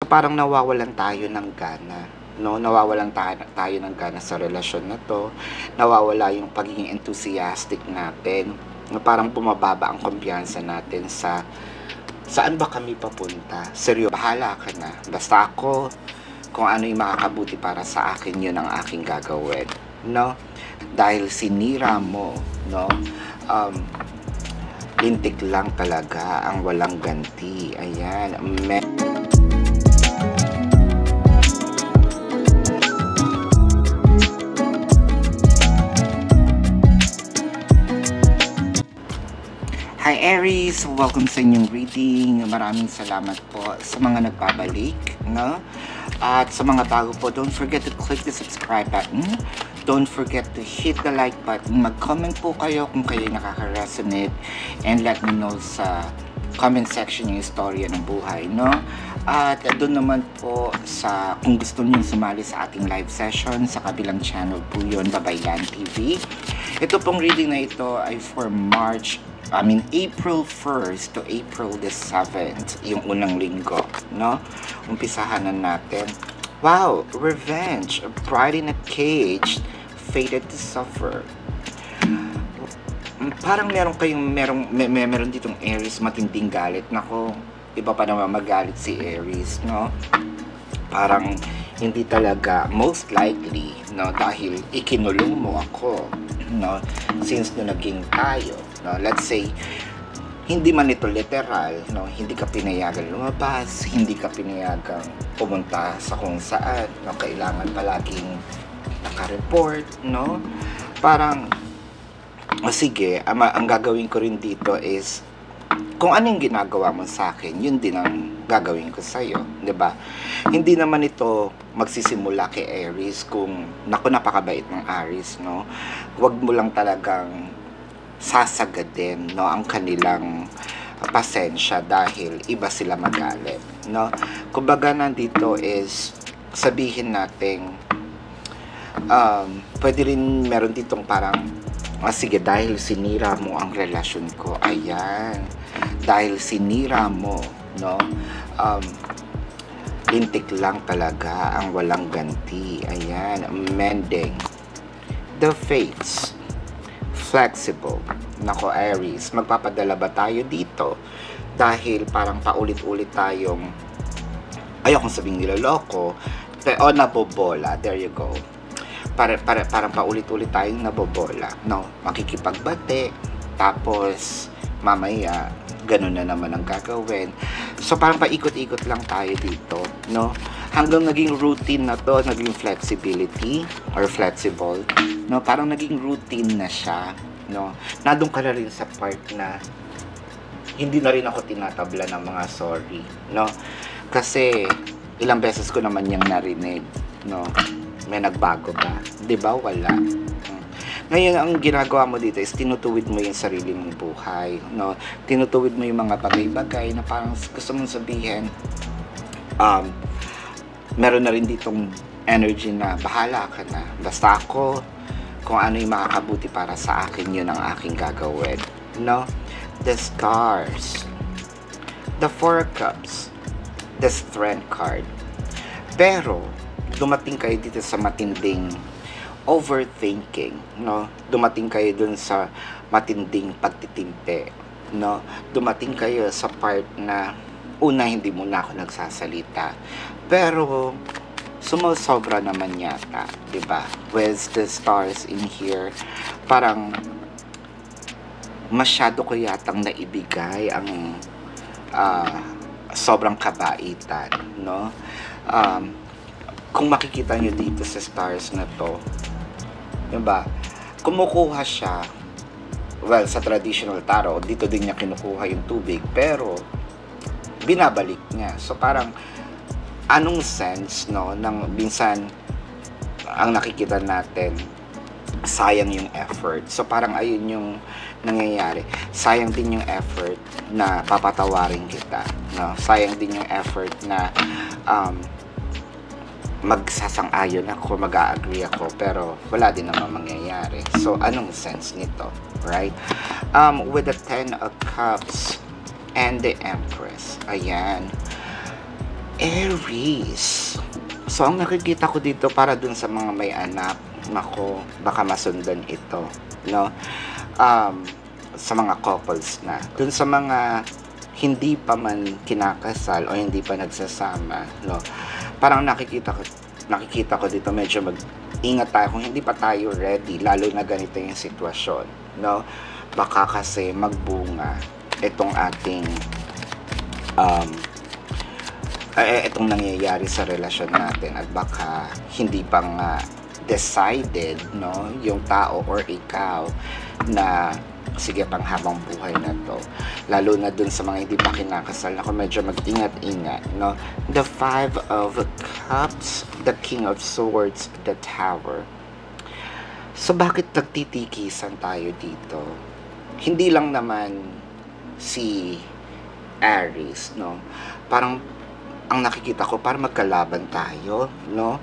parang nawawalan tayo ng gana, no? Nawawalan tayo ng gana sa relasyon na 'to. Nawawala yung pagiging enthusiastic natin, na parang bumababa ang kumpiyansa natin sa saan ba kami papunta. Seryo, bahala ka na. Basta ako, kung ano yung makakabuti para sa akin, yun ang aking gagawin, no? Dahil sinira mo, no? Lintik lang talaga ang walang ganti. Ayan. Hi Aries! Welcome sa inyong reading. Maraming salamat po sa mga nagpabalik, no? At sa mga bago po, don't forget to click the subscribe button. Don't forget to hit the like button. Mag-comment po kayo kung kayo nakaka-resonate, and let me know sa comment section yung istorya ng buhay, no? At doon naman po sa kung gusto niyo sumali sa ating live session sa kabilang channel po yun, Babaylan TV. Ito pong reading na ito ay for April 1st to April the 7th, yung unang linggo, no? Umpisahan na natin. Wow, revenge, a bride in a cage, fated to suffer. Parang meron ditong Aries, matinding galit. Nako, iba pa naman magalit si Aries, no? Parang hindi talaga, most likely, no? Dahil ikinulong mo ako, no? Since no naging tayo, no? Let's say, hindi man ito literal, no? Hindi ka pinayagan lumabas, hindi ka pinayagan pumunta sa kung saan, no? Kailangan palaging naka-report, no? Parang, sige, ang gagawin ko rin dito is, kung ano yung ginagawa mo sa akin, yun din ang gagawin ko sa'yo, di ba? Hindi naman ito magsisimula kay Aries kung, naku, napakabait ng Aries, no? Huwag mo lang talagang sasagadin, no, ang kanilang pasensya dahil iba sila magalit, no? Kumbaga nandito is, sabihin natin, pwede rin meron ditong parang, sige, dahil sinira mo ang relasyon ko, ayan, dahil sinira mo, no, lintik lang talaga ang walang ganti, ayan, mending the fates, flexible. Nako Aries, magpapadala ba tayo dito? Dahil parang paulit-ulit tayong, ayokong sabing niloloko, o nabobola, there you go. Parang paulit-ulit tayong nabobola, no? Makikipagbate, tapos mamaya ganun na naman ang gagawin. So parang paikot-ikot lang tayo dito, no? Hanggang naging routine na to, naging flexibility or flexible, no? Parang naging routine na siya, no? Nadong ka na rin sa part na hindi na rin ako tinatabla ng mga sorry, no? Kasi ilang beses ko naman yung narinig, no? May nagbago ba? 'Di ba? Wala. Ngayon, ang ginagawa mo dito is tinutuwid mo yung sarili mong buhay, no? Tinutuwid mo yung mga bagay-bagay na parang gusto mong sabihin, meron na rin ditong energy na bahala ka na. Basta ako, kung ano yung makakabuti para sa akin, yun ang aking gagawin, no? The Stars, the Four of Cups, the Strength card. Pero dumating kayo dito sa matinding overthinking, no? Dumating kayo dun sa matinding pagtitimpe, no? Dumating kayo sa part na una hindi muna ako nagsasalita, pero sumusobra naman yata, 'di ba? With the Stars in here, parang masyado ko yatang naibigay ang sobrang kabaitan, no? Kung makikita nyo dito sa Stars na to, diba, kumukuha siya, well, sa traditional tarot, dito din niya kinukuha yung tubig, pero binabalik niya. So parang, anong sense, no, nang minsan, ang nakikita natin, sayang yung effort. So parang ayun yung nangyayari. Sayang din yung effort na papatawarin kita, no? Sayang din yung effort na magsasang-ayon ako, mag-a-agree ako, pero wala din naman mangyayari. So anong sense nito, right? With the Ten of Cups and the Empress, ayan, Aries. So, ang nakikita ko dito para dun sa mga may anak, nako, baka masundan ito, no? Sa mga couples na. Dun sa mga hindi pa man kinakasal o hindi pa nagsasama, no? Parang nakikita ko dito medyo mag-ingat tayo kung hindi pa tayo ready, lalo na ganito yung sitwasyon, no? Baka kasi magbunga itong ating itong nangyayari sa relasyon natin at baka hindi pa nga decided, no, yung tao or ikaw na sige pang habang buhay na to, lalo na dun sa mga hindi pa kinakasal, ako medyo mag-ingat-ingat, no. The 5 of Cups, the King of Swords, the Tower. So bakit nagtitikisan tayo dito? Hindi lang naman si Aries, no, parang ang nakikita ko para magkalaban tayo, no?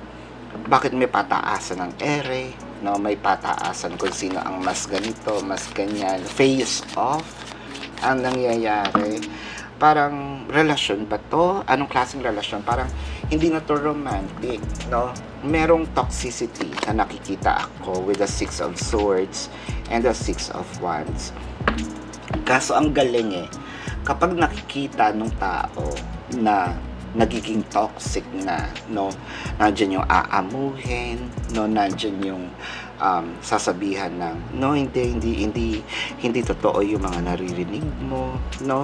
Bakit may pataasan ng ere, no? May pataasan kung sino ang mas ganito, mas ganyan. Face off ang nangyayari. Parang relasyon ba to? Anong klaseng relasyon? Parang hindi na to romantic, no? Merong toxicity na nakikita ako with the 6 of Swords and the 6 of Wands. Kaso ang galing kapag nakikita ng tao na nagiging toxic na, no, nandiyan yung aamuhin, no, nandiyan yung sasabihan ng no, hindi totoo yung mga naririnig mo, no,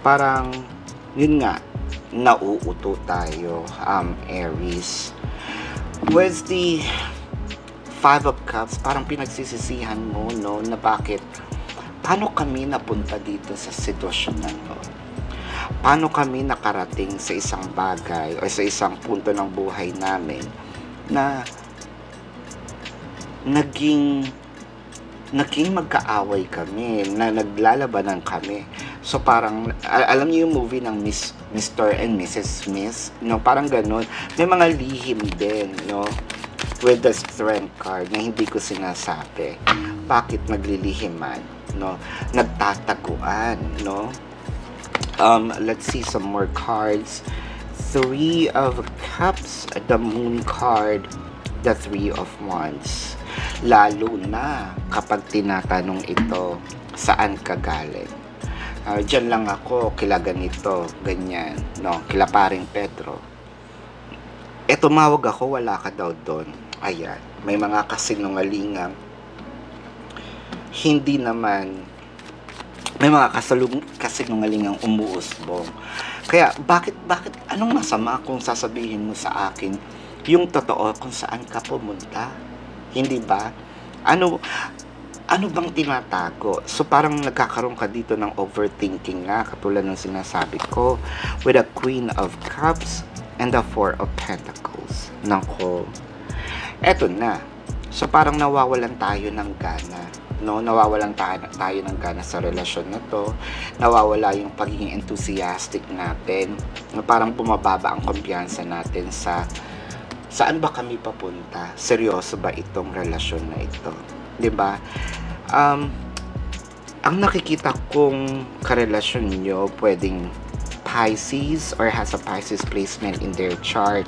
parang yun nga, nauuto tayo, Aries. With the 5 of Cups, parang pinagsisisihan mo, no, na bakit paano kami napunta dito sa sitwasyon na to? Paano kami nakarating sa isang bagay o sa isang punto ng buhay namin na naging magkaaway kami, na naglalabanan kami. So parang, alam niyo yung movie ng Mr. and Mrs. Smith? No, parang ganun. May mga lihim din, no? With the Strength card na hindi ko sinasabi. Bakit naglilihiman? No? Nagtataguan, no? Let's see some more cards. 3 of Cups, the Moon card, the 3 of Wands. Lalo na kapag tinatanong ito, saan ka galing? Diyan lang ako, kila ganito, ganyan, no? Kila paring Pedro. Tumawag ako, wala ka daw doon. Ayan, may mga kasinungalingang hindi naman, may mga kasinungalingang umuusbong. Kaya bakit anong masama kung sasabihin mo sa akin yung totoo kung saan ka pumunta? Hindi ba? Ano bang tinatago? So parang nagkakaroon ka dito ng overthinking nga, katulad ng sinasabi ko, with a Queen of Cups and the 4 of Pentacles. Nako, eto na. So parang nawawalan tayo ng gana, no? Nawawalan tayo ng gana sa relasyon na to. Nawawala yung pagiging enthusiastic natin. Parang bumababa ang kumpiyansa natin sa saan ba kami papunta? Seryoso ba itong relasyon na ito? 'Di ba? Ang nakikita kong karelasyon nyo pwedeng Pisces or has a Pisces placement in their chart.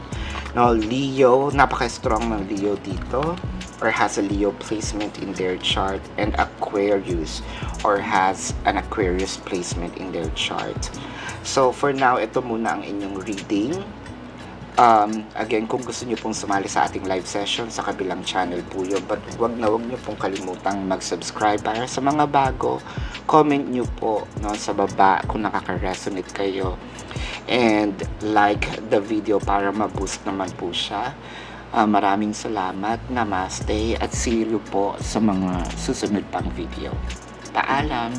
No, Leo, napaka-strong ng Leo dito, or has a Leo placement in their chart, and Aquarius or has an Aquarius placement in their chart. So for now, ito muna ang inyong reading. Again, kung gusto niyo pong sumali sa ating live session, sa kabilang channel po yun. But wag niyo pong kalimutang mag-subscribe. Para sa mga bago, comment niyo po, no, sa baba kung nakaka-resonate kayo. And like the video para ma-boost naman po siya. Maraming salamat, namaste, at see you po sa mga susunod pang video. Paalam!